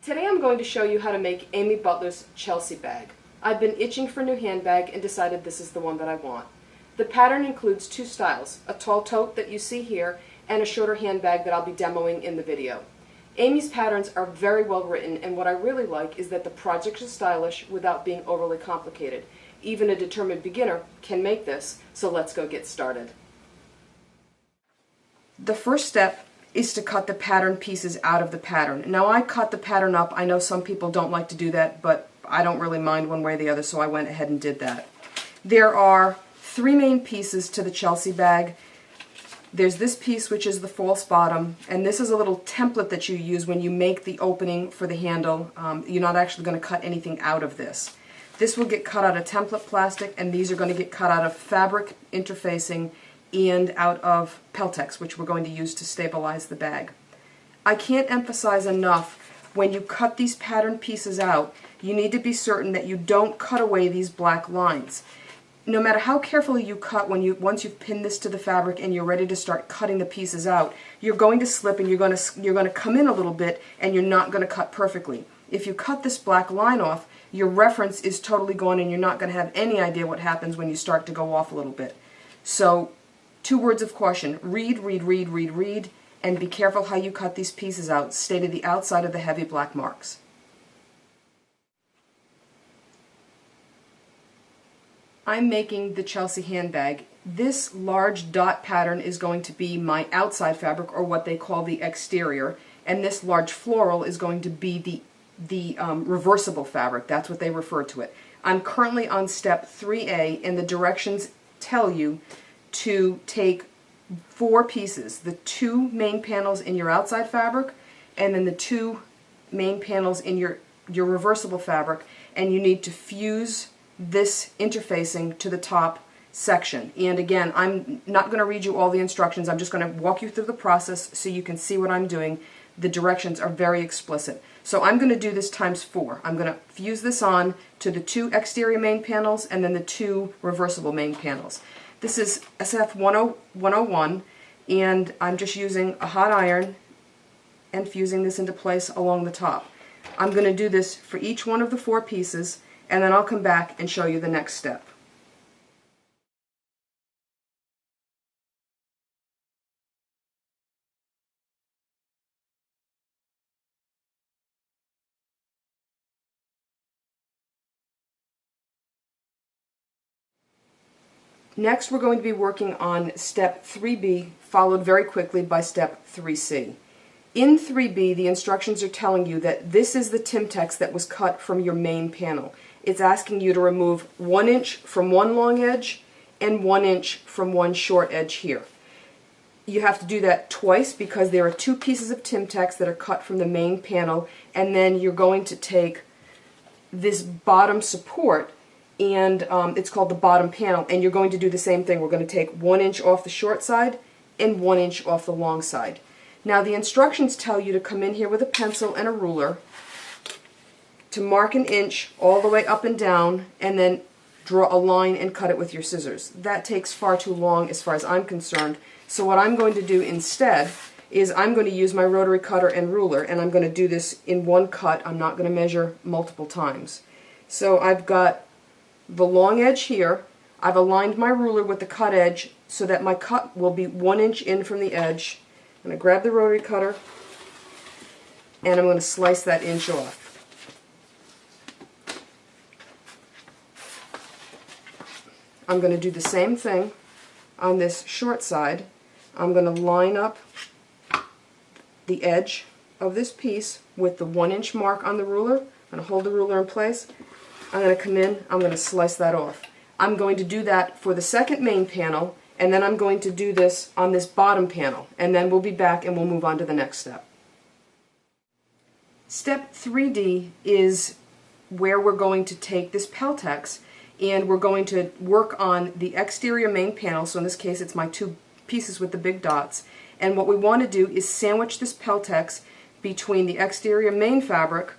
Today I'm going to show you how to make Amy Butler's Chelsea bag. I've been itching for a new handbag and decided this is the one that I want. The pattern includes two styles, a tall tote that you see here and a shorter handbag that I'll be demoing in the video. Amy's patterns are very well written, and what I really like is that the project is stylish without being overly complicated. Even a determined beginner can make this, so let's go get started. The first step is to cut the pattern pieces out of the pattern. Now I cut the pattern up. I know some people don't like to do that, but I don't really mind one way or the other, so I went ahead and did that. There are three main pieces to the Chelsea bag. There's this piece, which is the false bottom, and this is a little template that you use when you make the opening for the handle. You're not actually going to cut anything out of this. This will get cut out of template plastic, and these are going to get cut out of fabric interfacing and out of Peltex, which we're going to use to stabilize the bag. I can't emphasize enough, when you cut these pattern pieces out, you need to be certain that you don't cut away these black lines. No matter how carefully you cut, once you've pinned this to the fabric and you're ready to start cutting the pieces out, you're going to slip and you're going to come in a little bit, and you're not going to cut perfectly. If you cut this black line off, your reference is totally gone, and you're not going to have any idea what happens when you start to go off a little bit. So, two words of caution: read, read, read, read, read, and be careful how you cut these pieces out. Stay to the outside of the heavy black marks. I'm making the Chelsea handbag. This large dot pattern is going to be my outside fabric, or what they call the exterior, and this large floral is going to be the reversible fabric. That's what they refer to it. I'm currently on step 3A, and the directions tell you to take 4 pieces, the 2 main panels in your outside fabric, and then the 2 main panels in your reversible fabric, and you need to fuse this interfacing to the top section. And again, I'm not going to read you all the instructions. I'm just going to walk you through the process so you can see what I'm doing. The directions are very explicit. So I'm going to do this times 4. I'm going to fuse this on to the 2 exterior main panels and then the 2 reversible main panels. This is SF 101, and I'm just using a hot iron and fusing this into place along the top. I'm going to do this for each one of the 4 pieces, and then I'll come back and show you the next step. Next, we're going to be working on step 3B, followed very quickly by step 3C. In 3B, the instructions are telling you that this is the Timtex that was cut from your main panel. It's asking you to remove 1 inch from one long edge and 1 inch from one short edge here. You have to do that twice because there are 2 pieces of Timtex that are cut from the main panel, and then you're going to take this bottom support, and it's called the bottom panel, and you're going to do the same thing. We're going to take 1 inch off the short side and 1 inch off the long side. Now the instructions tell you to come in here with a pencil and a ruler to mark 1 inch all the way up and down, and then draw a line and cut it with your scissors. That takes far too long as far as I'm concerned, so what I'm going to do instead is I'm going to use my rotary cutter and ruler, and I'm going to do this in one cut. I'm not going to measure multiple times. So I've got the long edge here. I've aligned my ruler with the cut edge so that my cut will be 1 inch in from the edge. I'm going to grab the rotary cutter, and I'm going to slice that inch off. I'm going to do the same thing on this short side. I'm going to line up the edge of this piece with the 1 inch mark on the ruler. I'm going to hold the ruler in place. I'm going to come in, I'm going to slice that off. I'm going to do that for the second main panel, and then I'm going to do this on this bottom panel, and then we'll be back and we'll move on to the next step. Step 3D is where we're going to take this Peltex, and we're going to work on the exterior main panel. So in this case it's my 2 pieces with the big dots, and what we want to do is sandwich this Peltex between the exterior main fabric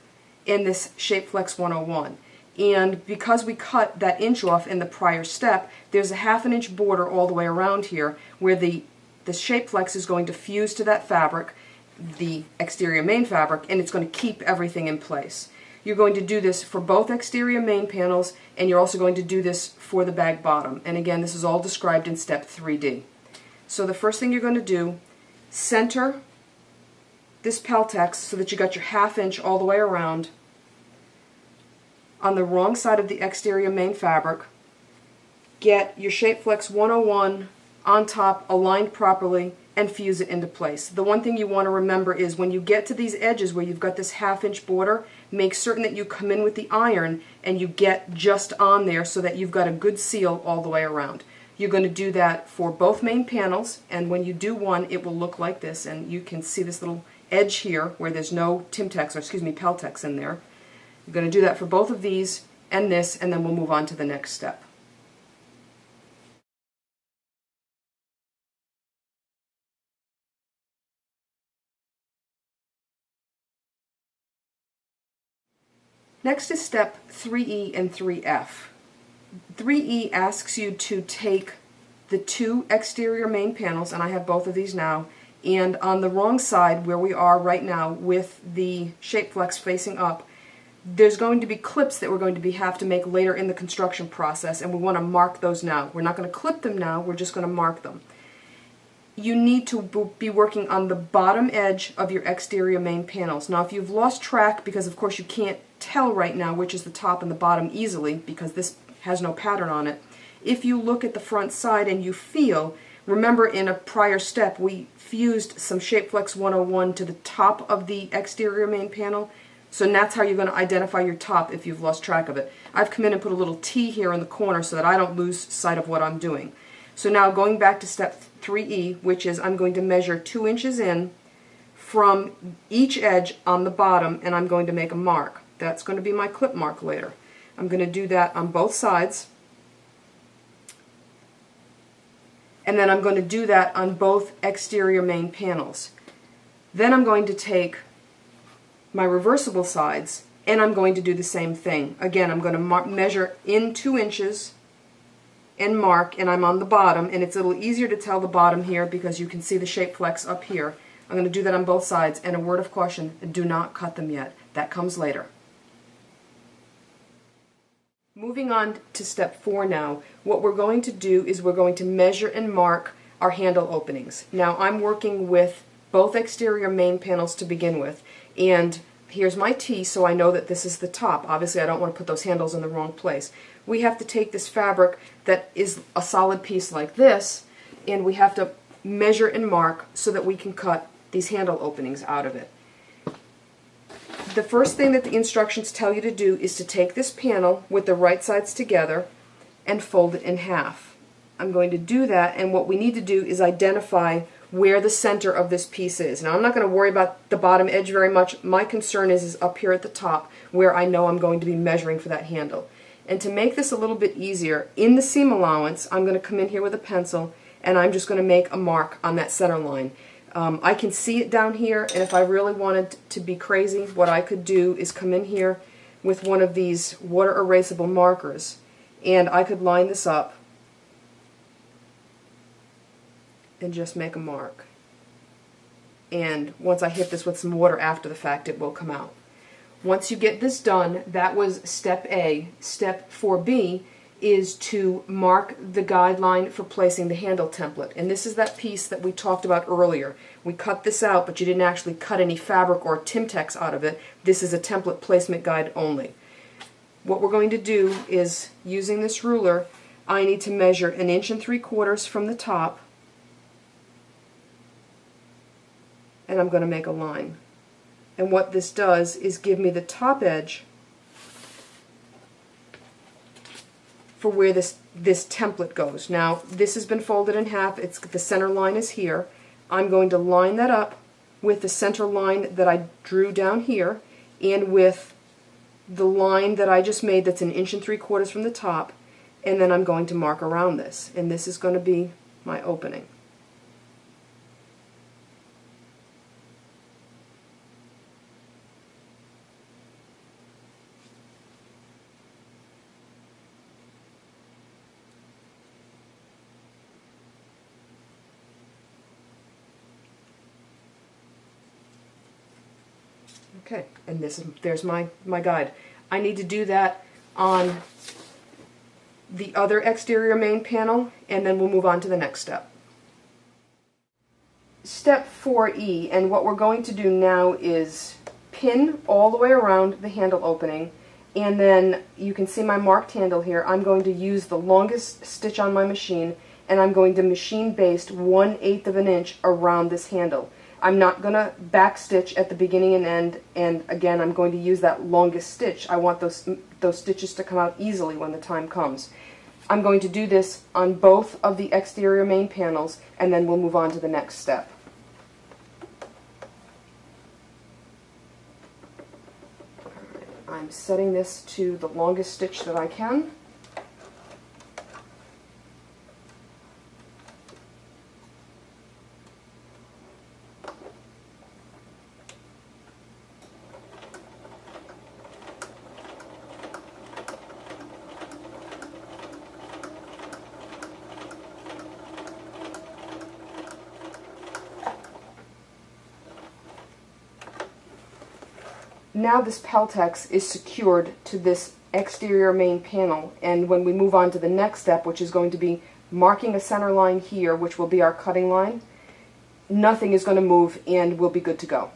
and this Shapeflex 101. And because we cut that inch off in the prior step, there's a 1/2 inch border all the way around here where the Shapeflex is going to fuse to that fabric, the exterior main fabric, and it's going to keep everything in place. You're going to do this for both exterior main panels, and you're also going to do this for the bag bottom. And again, this is all described in step 3D. So the first thing you're going to do, center this Peltex so that you got your 1/2 inch all the way around on the wrong side of the exterior main fabric. Get your Shapeflex 101 on top, aligned properly, and fuse it into place. The one thing you want to remember is when you get to these edges where you've got this 1/2 inch border, make certain that you come in with the iron and you get just on there so that you've got a good seal all the way around. You're going to do that for both main panels, and when you do one, it will look like this, and you can see this little edge here where there's no Peltex in there. You're going to do that for both of these and this, and then we'll move on to the next step. Next is step 3E and 3F. 3E asks you to take the 2 exterior main panels, and I have both of these now, and on the wrong side where we are right now with the Shapeflex facing up, there's going to be clips that we're going to have to make later in the construction process, and we want to mark those now. We're not going to clip them now, we're just going to mark them. You need to be working on the bottom edge of your exterior main panels. Now if you've lost track, because of course you can't tell right now which is the top and the bottom easily because this has no pattern on it, if you look at the front side and you feel, remember in a prior step we fused some Shapeflex 101 to the top of the exterior main panel, so that's how you're going to identify your top if you've lost track of it. I've come in and put a little T here in the corner so that I don't lose sight of what I'm doing. So now going back to step 3E, which is I'm going to measure 2 inches in from each edge on the bottom, and I'm going to make a mark. That's going to be my clip mark later. I'm going to do that on both sides, and then I'm going to do that on both exterior main panels. Then I'm going to take my reversible sides and I'm going to do the same thing. Again, I'm going to measure in 2 inches and mark, and I'm on the bottom, and it's a little easier to tell the bottom here because you can see the Shapeflex up here. I'm going to do that on both sides, and a word of caution, do not cut them yet. That comes later. Moving on to step 4 now, what we're going to do is we're going to measure and mark our handle openings. Now I'm working with both exterior main panels to begin with, and here's my T so I know that this is the top. Obviously I don't want to put those handles in the wrong place. We have to take this fabric that is a solid piece like this, and we have to measure and mark so that we can cut these handle openings out of it. The first thing that the instructions tell you to do is to take this panel with the right sides together and fold it in half. I'm going to do that, and what we need to do is identify where the center of this piece is. Now I'm not going to worry about the bottom edge very much. My concern is up here at the top where I know I'm going to be measuring for that handle. And to make this a little bit easier, in the seam allowance, I'm going to come in here with a pencil and I'm just going to make a mark on that center line. I can see it down here, and if I really wanted to be crazy, what I could do is come in here with one of these water erasable markers, and I could line this up and just make a mark. And once I hit this with some water after the fact, it will come out. Once you get this done, that was step A. Step 4B is to mark the guideline for placing the handle template. And this is that piece that we talked about earlier. We cut this out, but you didn't actually cut any fabric or Timtex out of it. This is a template placement guide only. What we're going to do is, using this ruler, I need to measure 1 3/4 inches from the top, and I'm going to make a line. And what this does is give me the top edge for where this template goes. Now this has been folded in half. The center line is here. I'm going to line that up with the center line that I drew down here and with the line that I just made that's 1 3/4 inches from the top, and then I'm going to mark around this, and this is going to be my opening. Okay, and there's my guide. I need to do that on the other exterior main panel, and then we'll move on to the next step. Step 4E, and what we're going to do now is pin all the way around the handle opening, and then you can see my marked handle here. I'm going to use the longest stitch on my machine, and I'm going to machine baste 1/8 of an inch around this handle. I'm not going to back stitch at the beginning and end, and again I'm going to use that longest stitch. I want those stitches to come out easily when the time comes. I'm going to do this on both of the exterior main panels, and then we'll move on to the next step. I'm setting this to the longest stitch that I can. Now this Peltex is secured to this exterior main panel, and when we move on to the next step, which is going to be marking a center line here, which will be our cutting line, nothing is going to move and we'll be good to go.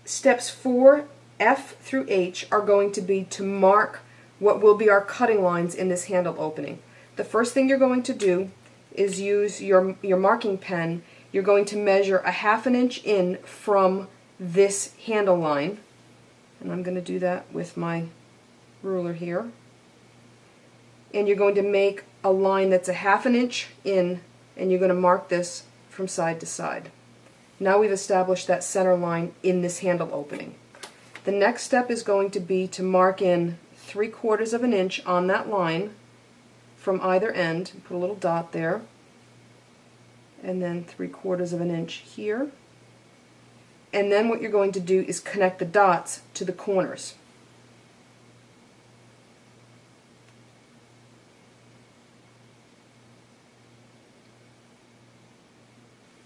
Steps 4, F through H are going to be to mark what will be our cutting lines in this handle opening. The first thing you're going to do is use your marking pen. You're going to measure a 1/2 inch in from this handle line, and I'm going to do that with my ruler here, and you're going to make a line that's a 1/2 inch in, and you're going to mark this from side to side. Now we've established that center line in this handle opening. The next step is going to be to mark in 3/4 of an inch on that line from either end. Put a little dot there, and then 3/4 of an inch here. And then what you're going to do is connect the dots to the corners.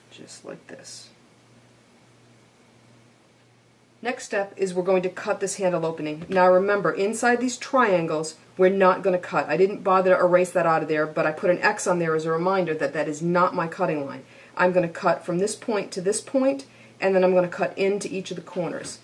Just like this. Next step is we're going to cut this handle opening. Now remember, inside these triangles, we're not going to cut. I didn't bother to erase that out of there, but I put an X on there as a reminder that that is not my cutting line. I'm going to cut from this point to this point, and then I'm going to cut into each of the corners.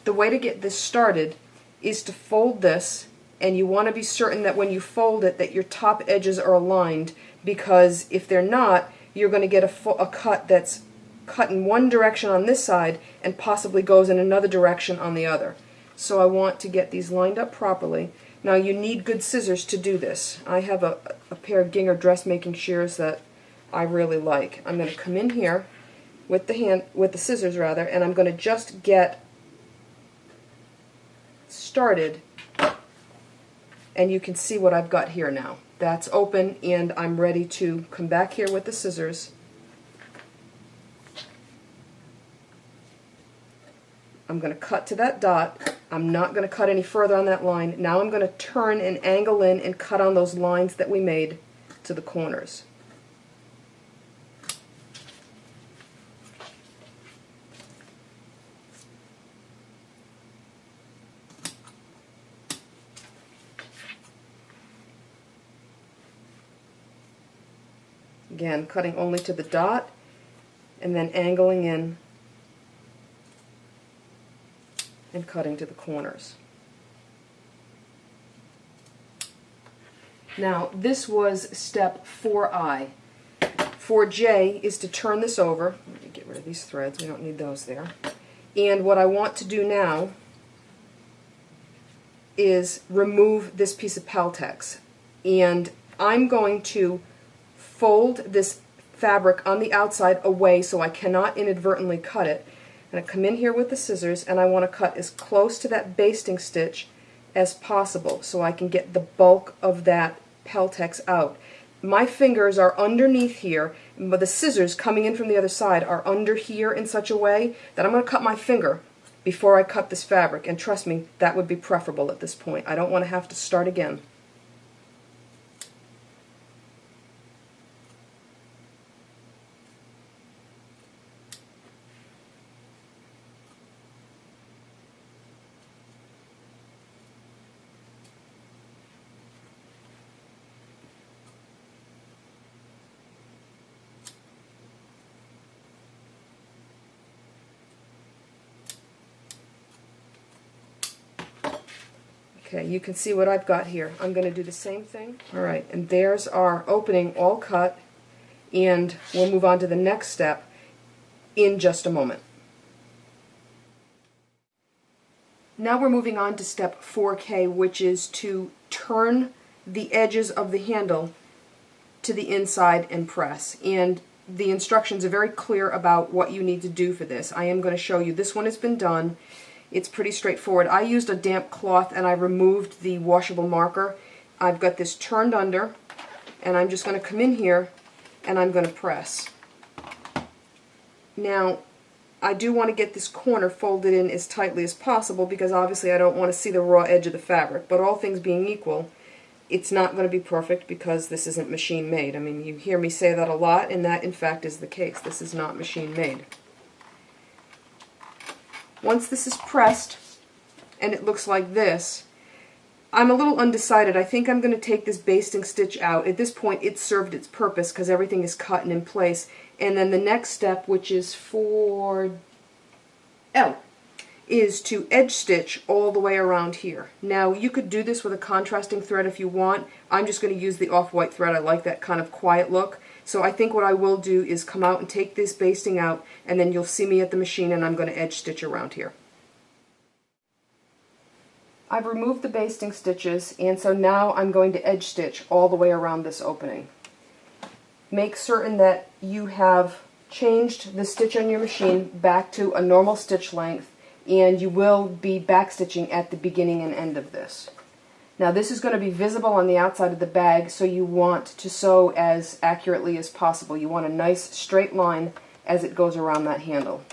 The way to get this started is to fold this, and you want to be certain that when you fold it that your top edges are aligned, because if they're not, you're going to get a cut that's cut in one direction on this side and possibly goes in another direction on the other. So I want to get these lined up properly. Now you need good scissors to do this. I have a pair of Ginger dressmaking shears that I really like. I'm going to come in here with the scissors rather, and I'm going to just get started, and you can see what I've got here now. That's open, and I'm ready to come back here with the scissors. I'm going to cut to that dot. I'm not going to cut any further on that line. Now I'm going to turn and angle in and cut on those lines that we made to the corners. Again, cutting only to the dot and then angling in and cutting to the corners. Now, this was step 4I. 4J is to turn this over. Let me get rid of these threads, we don't need those there. And what I want to do now is remove this piece of Peltex. And I'm going to fold this fabric on the outside away so I cannot inadvertently cut it. I'm going to come in here with the scissors, and I want to cut as close to that basting stitch as possible so I can get the bulk of that Peltex out. My fingers are underneath here, but the scissors coming in from the other side are under here in such a way that I'm going to cut my finger before I cut this fabric, and trust me, that would be preferable at this point. I don't want to have to start again. Okay, you can see what I've got here. I'm going to do the same thing. All right, and there's our opening all cut, and we'll move on to the next step in just a moment. Now we're moving on to step 4K, which is to turn the edges of the handle to the inside and press. And the instructions are very clear about what you need to do for this. I am going to show you. This one has been done. It's pretty straightforward. I used a damp cloth and I removed the washable marker. I've got this turned under, and I'm just going to come in here and I'm going to press. Now, I do want to get this corner folded in as tightly as possible because obviously I don't want to see the raw edge of the fabric, but all things being equal, it's not going to be perfect because this isn't machine made. I mean, you hear me say that a lot, and that in fact is the case. This is not machine made. Once this is pressed and it looks like this, I'm a little undecided. I think I'm going to take this basting stitch out. At this point it served its purpose because everything is cut and in place. And then the next step, which is for L, is to edge stitch all the way around here. Now you could do this with a contrasting thread if you want. I'm just going to use the off-white thread. I like that kind of quiet look. So I think what I will do is come out and take this basting out, and then you'll see me at the machine and I'm going to edge stitch around here. I've removed the basting stitches, and so now I'm going to edge stitch all the way around this opening. Make certain that you have changed the stitch on your machine back to a normal stitch length, and you will be back stitching at the beginning and end of this. Now this is going to be visible on the outside of the bag, so you want to sew as accurately as possible. You want a nice straight line as it goes around that handle.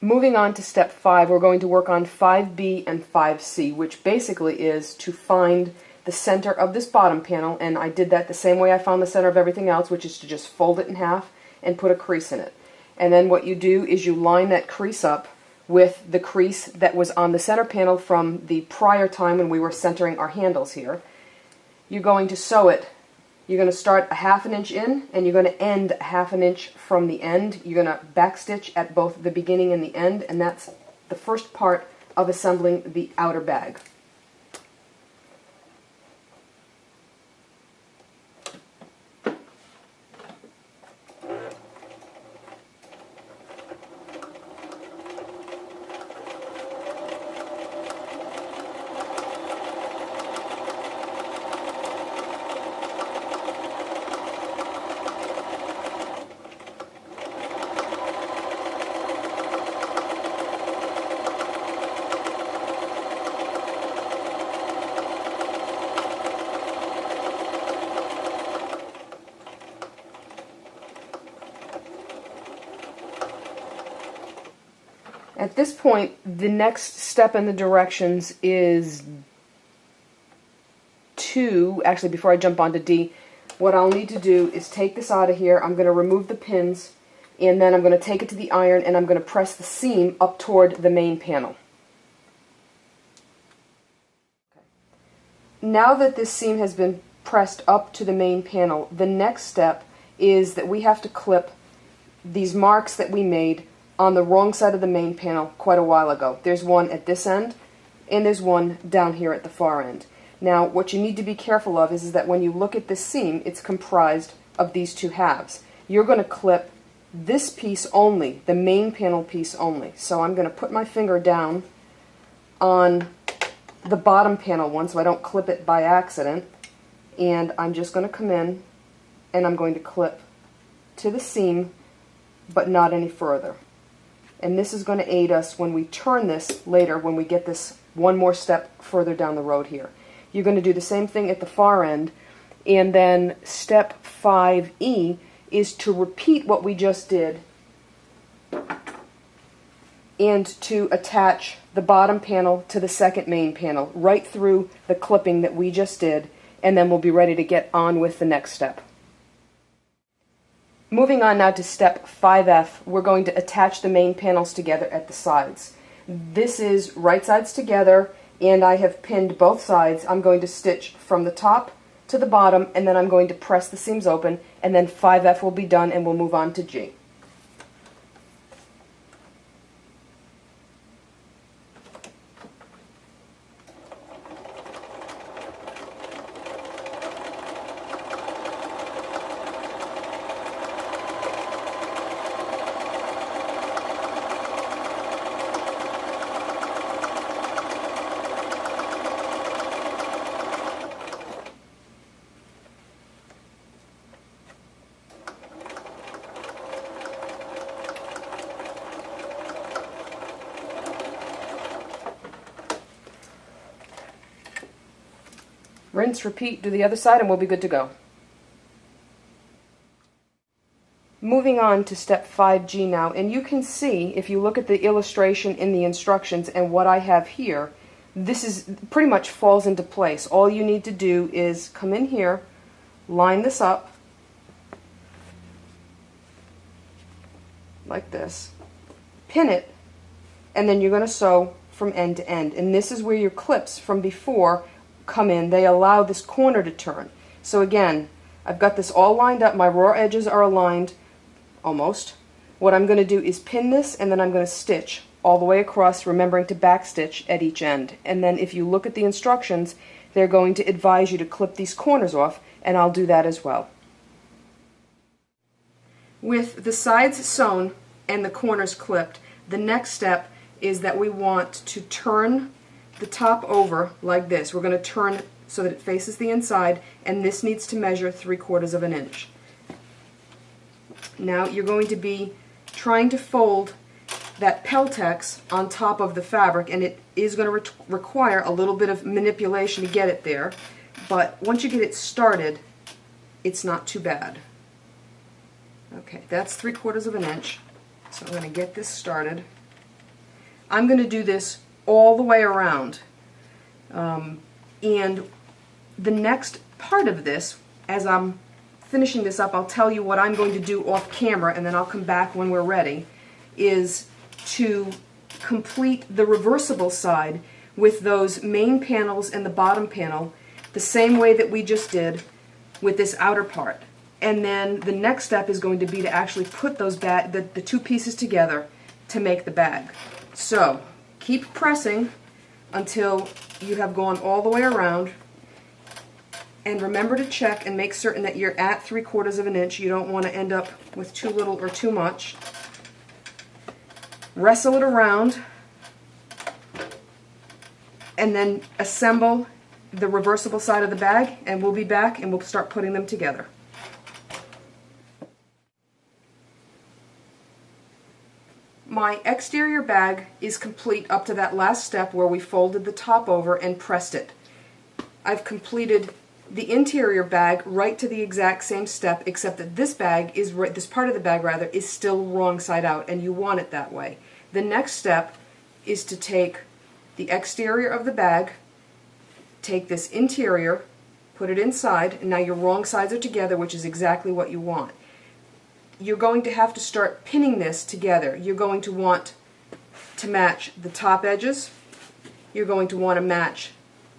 Moving on to step 5, we're going to work on 5B and 5C, which basically is to find the center of this bottom panel, and I did that the same way I found the center of everything else, which is to just fold it in half and put a crease in it. And then what you do is you line that crease up with the crease that was on the center panel from the prior time when we were centering our handles here. You're going to sew it. You're going to start a ½ inch in, and you're going to end a ½ inch from the end. You're going to backstitch at both the beginning and the end, and that's the first part of assembling the outer bag. At this point, the next step in the directions is actually before I jump on to D, what I'll need to do is take this out of here. I'm going to remove the pins, and then I'm going to take it to the iron and I'm going to press the seam up toward the main panel. Now that this seam has been pressed up to the main panel, the next step is that we have to clip these marks that we made on the wrong side of the main panel quite a while ago. There's one at this end, and there's one down here at the far end. Now, what you need to be careful of is that when you look at this seam, it's comprised of these two halves. You're going to clip this piece only, the main panel piece only. So I'm going to put my finger down on the bottom panel one so I don't clip it by accident, and I'm just going to come in and I'm going to clip to the seam, but not any further. And this is going to aid us when we turn this later, when we get this one more step further down the road here. You're going to do the same thing at the far end, and then step 5E is to repeat what we just did and to attach the bottom panel to the second main panel right through the clipping that we just did, and then we'll be ready to get on with the next step. Moving on now to step 5F, we're going to attach the main panels together at the sides. This is right sides together, and I have pinned both sides. I'm going to stitch from the top to the bottom, and then I'm going to press the seams open, and then 5F will be done, and we'll move on to G. Rinse, repeat, do the other side, and we'll be good to go. Moving on to step 5G now, and you can see, if you look at the illustration in the instructions and what I have here, this is pretty much falls into place. All you need to do is come in here, line this up, like this, pin it, and then you're going to sew from end to end. And this is where your clips from before come in. They allow this corner to turn. So again, I've got this all lined up. My raw edges are aligned, almost. What I'm going to do is pin this, and then I'm going to stitch all the way across, remembering to back stitch at each end. And then if you look at the instructions, they're going to advise you to clip these corners off, and I'll do that as well. With the sides sewn and the corners clipped, the next step is that we want to turn the top over like this. We're going to turn so that it faces the inside, and this needs to measure 3/4 of an inch. Now you're going to be trying to fold that Peltex on top of the fabric, and it is going to require a little bit of manipulation to get it there, but once you get it started, it's not too bad. Okay, that's 3/4 of an inch, so I'm going to get this started. I'm going to do this all the way around, and the next part of this, as I'm finishing this up, I'll tell you what I'm going to do off camera, and then I'll come back when we're ready, is to complete the reversible side with those main panels and the bottom panel the same way that we just did with this outer part. And then the next step is going to be to actually put those the two pieces together to make the bag. So keep pressing until you have gone all the way around, and remember to check and make certain that you're at 3/4 of an inch. You don't want to end up with too little or too much. Wrestle it around, and then assemble the reversible side of the bag, and we'll be back and we'll start putting them together. My exterior bag is complete up to that last step where we folded the top over and pressed it. I've completed the interior bag right to the exact same step, except that this bag is this part of the bag rather is still wrong side out, and you want it that way. The next step is to take the exterior of the bag, take this interior, put it inside, and now your wrong sides are together, which is exactly what you want. You're going to have to start pinning this together. You're going to want to match the top edges, you're going to want to match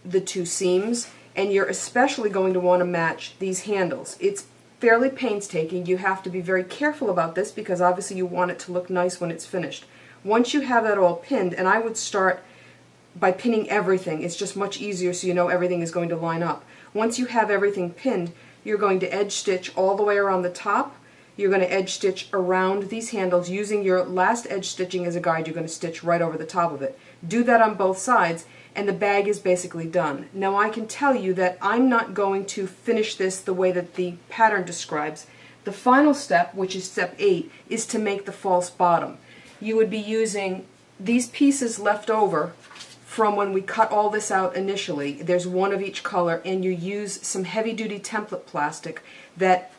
the two seams, and you're especially going to want to match these handles. It's fairly painstaking. You have to be very careful about this because obviously you want it to look nice when it's finished. Once you have that all pinned, and I would start by pinning everything, it's just much easier so you know everything is going to line up. Once you have everything pinned, you're going to edge stitch all the way around the top. You're going to edge stitch around these handles using your last edge stitching as a guide. You're going to stitch right over the top of it. Do that on both sides, and the bag is basically done. Now I can tell you that I'm not going to finish this the way that the pattern describes. The final step, which is step 8, is to make the false bottom. You would be using these pieces left over from when we cut all this out initially. There's one of each color, and you use some heavy-duty template plastic that,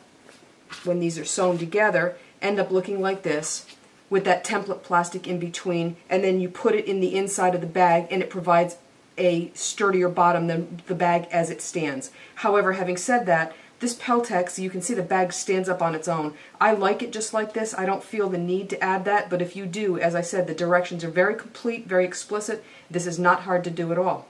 when these are sewn together, end up looking like this, with that template plastic in between, and then you put it in the inside of the bag, and it provides a sturdier bottom than the bag as it stands. However, having said that, this Peltex, you can see the bag stands up on its own. I like it just like this. I don't feel the need to add that, but if you do, as I said, the directions are very complete, very explicit. This is not hard to do at all.